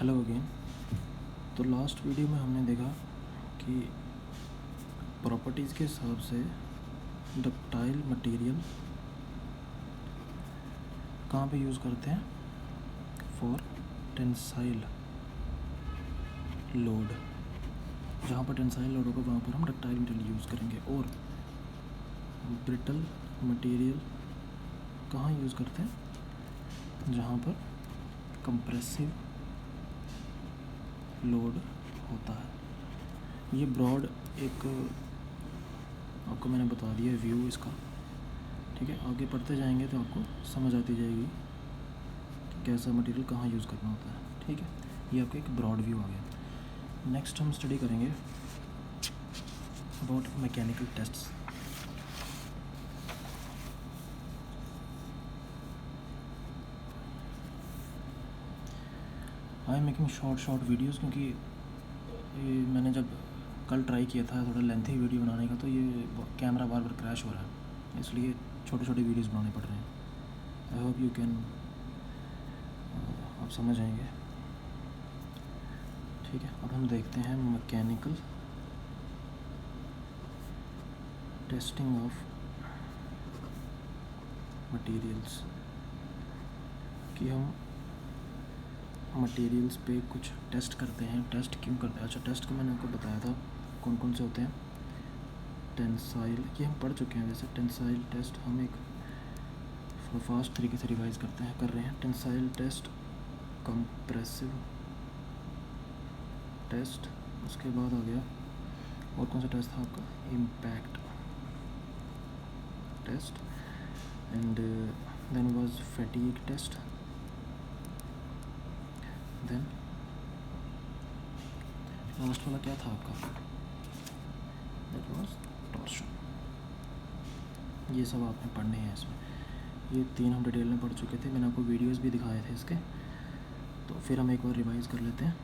Hello again. तो last video में हमने देखा कि प्रॉपर्टीज़ के हिसाब से डक्टाइल मटेरियल कहाँ पे यूज़ करते हैं फॉर टेंसाइल लोड। जहाँ पर टेंसाइल लोड होगा वहाँ पर हम डक्टाइल मटेरियल यूज़ करेंगे। और ब्रिटल मटेरियल कहाँ यूज़ करते हैं, जहाँ पर कंप्रेसिव लोड होता है। ये ब्रॉड एक आपको मैंने बता दिया व्यू इसका, ठीक है। आगे पढ़ते जाएंगे तो आपको समझ आती जाएगी कि कैसा मटेरियल कहाँ यूज़ करना होता है, ठीक है। ये आपका एक ब्रॉड व्यू आ गया। नेक्स्ट हम स्टडी करेंगे about mechanical tests. I am making short videos, क्योंकि मैंने जब कल ट्राई किया था थोड़ा लेंथी वीडियो बनाने का, तो ये कैमरा बार बार क्रैश हो रहा है, इसलिए छोटे छोटे वीडियोज़ बनाने पड़ रहे हैं। आई होप यू कैन, आप समझ आएंगे, ठीक है। अब हम देखते हैं मैकेनिकल टेस्टिंग ऑफ मटेरियल्स, कि हम मटेरियल्स पे कुछ टेस्ट करते हैं। टेस्ट क्यों करते हैं? अच्छा, टेस्ट का मैंने आपको बताया था कौन कौन से होते हैं। टेंसाइल, ये हम पढ़ चुके हैं वैसे। टेंसाइल टेस्ट हम एक फास्ट तरीके से रिवाइज कर रहे हैं। टेंसाइल टेस्ट, कंप्रेसिव टेस्ट, उसके बाद आ गया और कौन सा टेस्ट था आपका, impact test, and then was fatigue test, then last वाला क्या था आपका, दैट वाज टॉर्शन। ये सब आपने पढ़ने हैं इसमें। ये तीन हम डिटेल में पढ़ चुके थे, मैंने आपको वीडियोस भी दिखाए थे इसके। तो फिर हम एक बार रिवाइज़ कर लेते हैं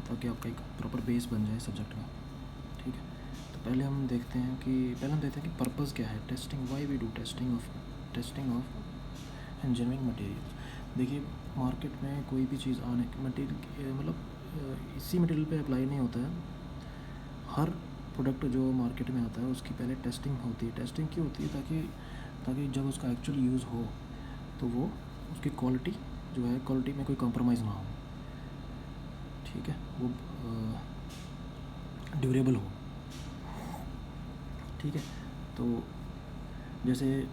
ताकि आपका एक प्रॉपर बेस बन जाए सब्जेक्ट का, ठीक है। तो पहले हम देखते हैं कि पर्पज़ क्या है testing, why we do testing of engineering material. देखिए, मार्केट में कोई भी चीज़ आने मटेरियल मतलब इसी मटेरियल पे अप्लाई नहीं होता है। हर प्रोडक्ट जो मार्केट में आता है उसकी पहले टेस्टिंग होती है। टेस्टिंग क्यों होती है? ताकि जब उसका एक्चुअल यूज़ हो तो वो उसकी क्वालिटी जो है, क्वालिटी में कोई कॉम्प्रोमाइज़ ना हो, ठीक है, वो ड्यूरेबल हो, ठीक है। तो जैसे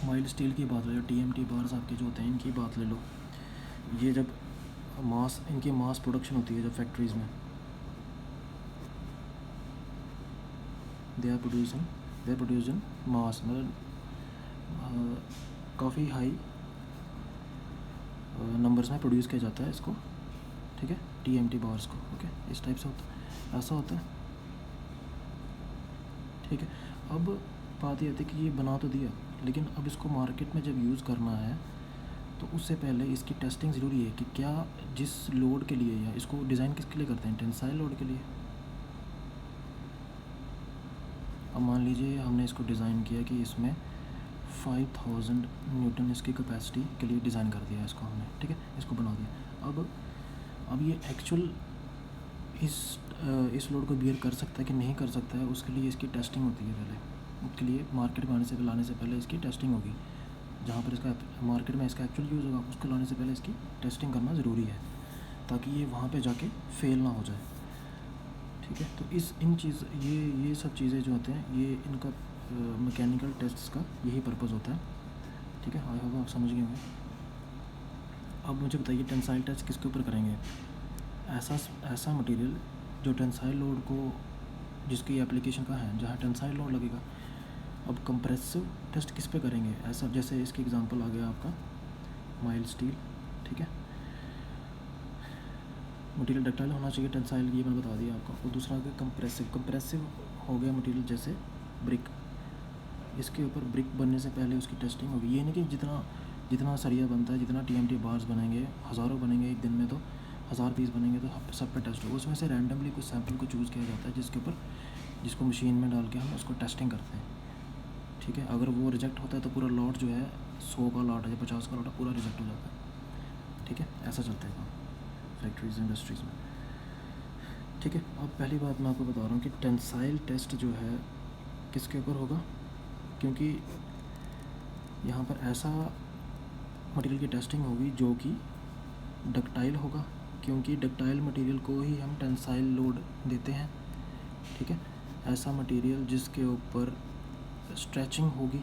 माइल्ड स्टील की बात ले लो, TMT बार्स आपके जो होते हैं इनकी बात ले लो। ये जब इनकी मास प्रोडक्शन होती है जब फैक्ट्रीज़ में, दे आर प्रोड्यूसिंग मास, मतलब काफ़ी हाई नंबर्स में प्रोड्यूस किया जाता है इसको, ठीक है, TMT बार्स को, ओके। इस टाइप से ऐसा होता है, ठीक है। अब बात ये आती है कि ये बना तो दिया, लेकिन अब इसको मार्केट में जब यूज़ करना है तो उससे पहले इसकी टेस्टिंग ज़रूरी है कि क्या जिस लोड के लिए, या इसको डिज़ाइन किसके लिए करते हैं, टेंसाइल लोड के लिए। अब मान लीजिए हमने इसको डिज़ाइन किया कि इसमें 5000 न्यूटन इसकी कैपेसिटी के लिए डिज़ाइन कर दिया इसको हमने, ठीक है, इसको बना दिया। अब ये एक्चुअल इस लोड को बियर कर सकता है कि नहीं कर सकता है, उसके लिए इसकी टेस्टिंग होती है पहले। उसके लिए मार्केट में लाने से पहले इसकी टेस्टिंग होगी। जहाँ पर इसका मार्केट में इसका एक्चुअल यूज़ होगा, उसको लाने से पहले इसकी टेस्टिंग करना ज़रूरी है, ताकि ये वहाँ पे जाके फेल ना हो जाए, ठीक है। तो ये सब चीज़ें जो होते हैं, ये इनका मैकेनिकल टेस्ट्स का यही पर्पज़ होता है, ठीक है। आई होप आप समझ गए होंगे। अब मुझे बताइए टेंसाइल टेस्ट किसके ऊपर करेंगे? ऐसा मटेरियल जो टेंसाइल लोड को, जिसकी एप्लीकेशन का है जहाँ टेंसाइल लोड लगेगा। अब कंप्रेसिव टेस्ट किस पे करेंगे? ऐसा जैसे इसकी एग्जांपल आ गया आपका माइल्ड स्टील, ठीक है। मटेरियल डक्टाइल होना चाहिए, टेंसाइल ये मैंने बता दिया आपको। और दूसरा आ गया कंप्रेसिव हो गया मटेरियल जैसे ब्रिक। इसके ऊपर ब्रिक बनने से पहले उसकी टेस्टिंग होगी। ये नहीं कि जितना सरिया बनता है, जितना TMT बार्स बनेंगे, हज़ारों बनेंगे एक दिन में, तो 1000 पीस बनेंगे तो सब पे टेस्ट होगा। उसमें से रैंडमली कुछ सैम्पल को चूज़ किया जाता है जिसको मशीन में डाल के हम उसको टेस्टिंग करते हैं, ठीक है। अगर वो रिजेक्ट होता है तो पूरा लॉट जो है 100 का लॉट है या 50 का लॉट है, पूरा रिजेक्ट हो जाता है, ठीक है। ऐसा चलता है काम। फैक्ट्रीज इंडस्ट्रीज़ में। ठीक है, अब पहली बात मैं आपको बता रहा हूँ कि टेंसाइल टेस्ट जो है किसके ऊपर होगा, क्योंकि यहाँ पर ऐसा मटेरियल की टेस्टिंग होगी जो कि डक्टाइल होगा, क्योंकि डक्टाइल मटेरियल को ही हम टेंसाइल लोड देते हैं। ठीक है, ऐसा मटेरियल जिसके ऊपर स्ट्रेचिंग होगी।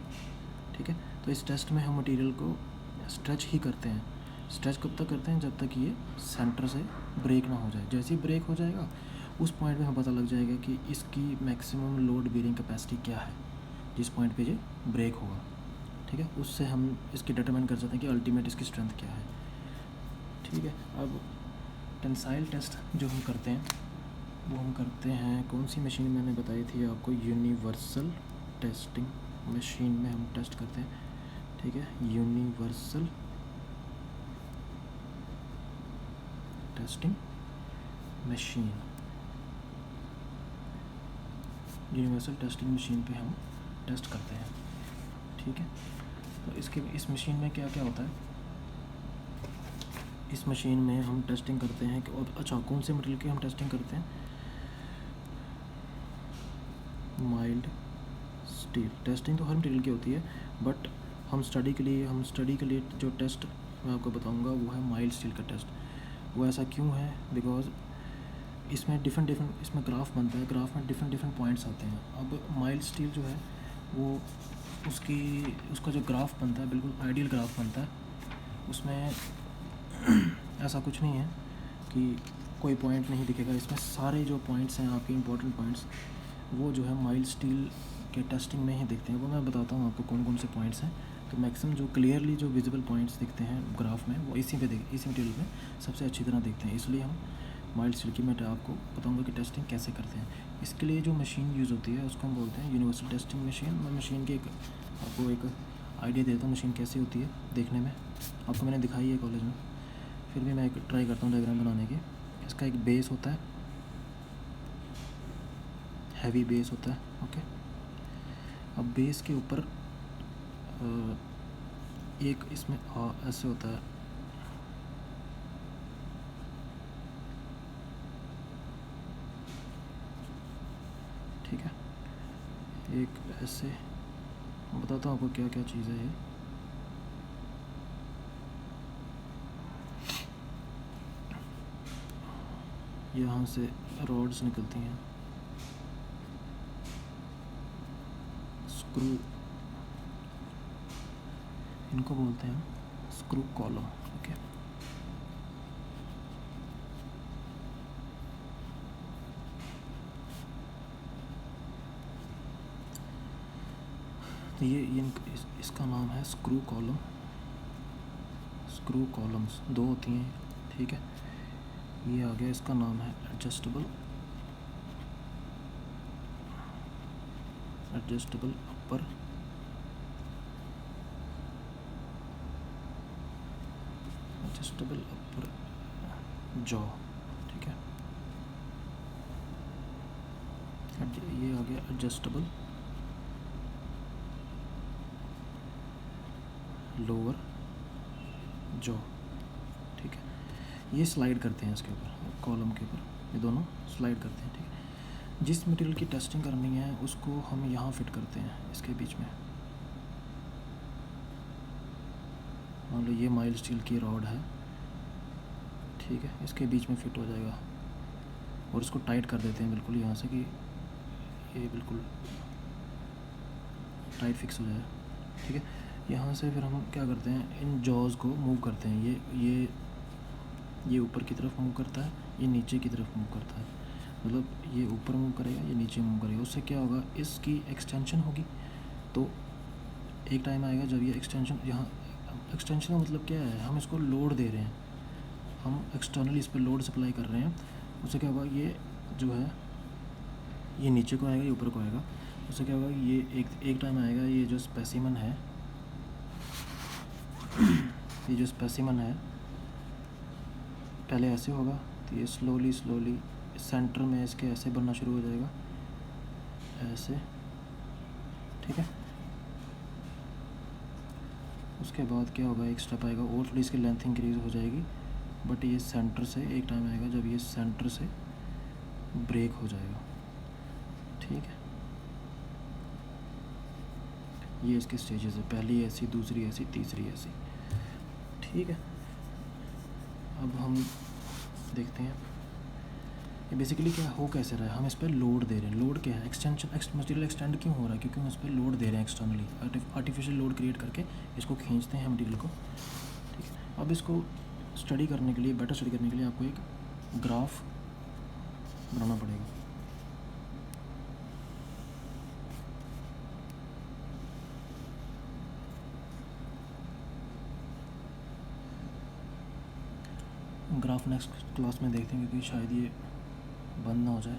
ठीक है, तो इस टेस्ट में हम मटेरियल को स्ट्रेच ही करते हैं। स्ट्रेच कब तक करते हैं, जब तक ये सेंटर से ब्रेक ना हो जाए। जैसे ही ब्रेक हो जाएगा उस पॉइंट पे हमें पता लग जाएगा कि इसकी मैक्सिमम लोड बेयरिंग कैपेसिटी क्या है, जिस पॉइंट पे ये ब्रेक होगा। ठीक है, उससे हम इसकी डिटरमाइन कर सकते हैं कि अल्टीमेट इसकी स्ट्रेंथ क्या है। ठीक है, अब टेंसाइल टेस्ट जो हम करते हैं वो हम करते हैं कौन सी मशीन मैंने बताई थी आपको, यूनिवर्सल टेस्टिंग मशीन में हम टेस्ट करते हैं। ठीक है, universal testing machine, universal testing machine पे हम टेस्ट करते हैं। ठीक है, तो इस मशीन में क्या क्या होता है, इस मशीन में हम टेस्टिंग करते हैं कि, और अच्छा कौन से मटेरियल की हम टेस्टिंग करते हैं, माइल्ड स्टील। टेस्टिंग तो हर मटेरियल की होती है, बट हम स्टडी के लिए जो टेस्ट मैं आपको बताऊंगा वो है माइल्ड स्टील का टेस्ट। वो ऐसा क्यों है, बिकॉज इसमें डिफरेंट इसमें ग्राफ बनता है, ग्राफ में डिफरेंट पॉइंट्स आते हैं। अब माइल्ड स्टील जो है वो उसका जो ग्राफ बनता है बिल्कुल आइडियल ग्राफ बनता है। उसमें ऐसा कुछ नहीं है कि कोई पॉइंट नहीं दिखेगा, इसमें सारे जो पॉइंट्स हैं आपके इंपॉर्टेंट पॉइंट्स वो जो है माइल्ड स्टील के टेस्टिंग में ही दिखते हैं। वो मैं बताता हूँ आपको कौन कौन से पॉइंट्स हैं। तो मैक्सिमम जो क्लियरली जो विजिबल पॉइंट्स दिखते हैं ग्राफ में वो इसी मटेरियल में सबसे अच्छी तरह दिखते हैं, इसलिए हम माइल्ड स्टील की मैं आपको बताऊंगा कि टेस्टिंग कैसे करते हैं। इसके लिए जो मशीन यूज़ होती है उसको हम बोलते हैं यूनिवर्सल टेस्टिंग मशीन। मैं मशीन की आपको एक आइडिया देता हूँ मशीन कैसी होती है देखने में। आपको मैंने दिखाई है कॉलेज में, फिर भी मैं एक ट्राई करता हूँ डायग्राम बनाने की। इसका एक बेस होता है, हैवी बेस होता है। ओके, अब बेस के ऊपर एक इसमें ऐसे होता है, ठीक है, एक ऐसे बताता हूँ आपको क्या क्या चीज़ है ये। यहाँ से रॉड्स निकलती हैं, स्क्रू, इनको बोलते हैं स्क्रू कॉलम। ओके, तो इसका नाम है स्क्रू कॉलम। स्क्रू कॉलम्स दो होती हैं, ठीक है। ये आ गया, इसका नाम है एडजस्टेबल अपर, एडजस्टेबल अपर जॉ, ठीक है। ये आ गया एडजस्टेबल लोअर जॉ, ठीक है। ये स्लाइड करते हैं इसके ऊपर, कॉलम के ऊपर ये दोनों स्लाइड करते हैं, ठीक है। जिस मटेरियल की टेस्टिंग करनी है उसको हम यहाँ फिट करते हैं, इसके बीच में। मान लो ये माइल्ड स्टील की रॉड है, ठीक है, इसके बीच में फिट हो जाएगा और इसको टाइट कर देते हैं बिल्कुल यहाँ से कि ये बिल्कुल टाइट फिक्स हो जाए, ठीक है। यहाँ से फिर हम क्या करते हैं, इन जॉज़ को मूव करते हैं। ये ऊपर की तरफ मूव करता है, ये नीचे की तरफ मूव करता है, मतलब ये ऊपर मूव करेगा, ये नीचे मूव करेगा। उससे क्या होगा, इसकी एक्सटेंशन होगी। तो एक टाइम आएगा जब ये एक्सटेंशन, यहाँ एक्सटेंशन का मतलब क्या है, हम इसको लोड दे रहे हैं, हम एक्सटर्नली इस पर लोड सप्लाई कर रहे हैं। उससे क्या होगा, ये जो है ये नीचे को आएगा, ये ऊपर को आएगा। उससे क्या होगा, ये एक टाइम आएगा, ये जो स्पेसिमन है ये जो स्पेसिमन है पहले ऐसे होगा, तो ये स्लोली सेंटर में इसके ऐसे बनना शुरू हो जाएगा, ऐसे, ठीक है। उसके बाद क्या होगा, एक स्टेप आएगा और थोड़ी इसकी लेंथ इंक्रीज़ हो जाएगी, बट ये सेंटर से एक टाइम आएगा जब ये सेंटर से ब्रेक हो जाएगा, ठीक है। ये इसके स्टेजेस है, पहली ऐसी, दूसरी ऐसी, तीसरी ऐसी, ठीक है। अब हम देखते हैं ये बेसिकली क्या हो कैसे रहा है। हम इस पर लोड दे रहे हैं। लोड क्या है? एक्सटेंशन, मटेरियल एक्सटेंड क्यों हो रहा है? क्योंकि हम इस पर लोड दे रहे हैं एक्सटर्नली, आर्टिफिशियल लोड क्रिएट करके इसको खींचते हैं मटेरियल को, ठीक है। अब इसको स्टडी करने के लिए, बेटर स्टडी करने के लिए आपको एक ग्राफ बनाना पड़ेगा। ग्राफ नेक्स्ट क्लास में देखते हैं क्योंकि शायद ये बंद ना हो जाए।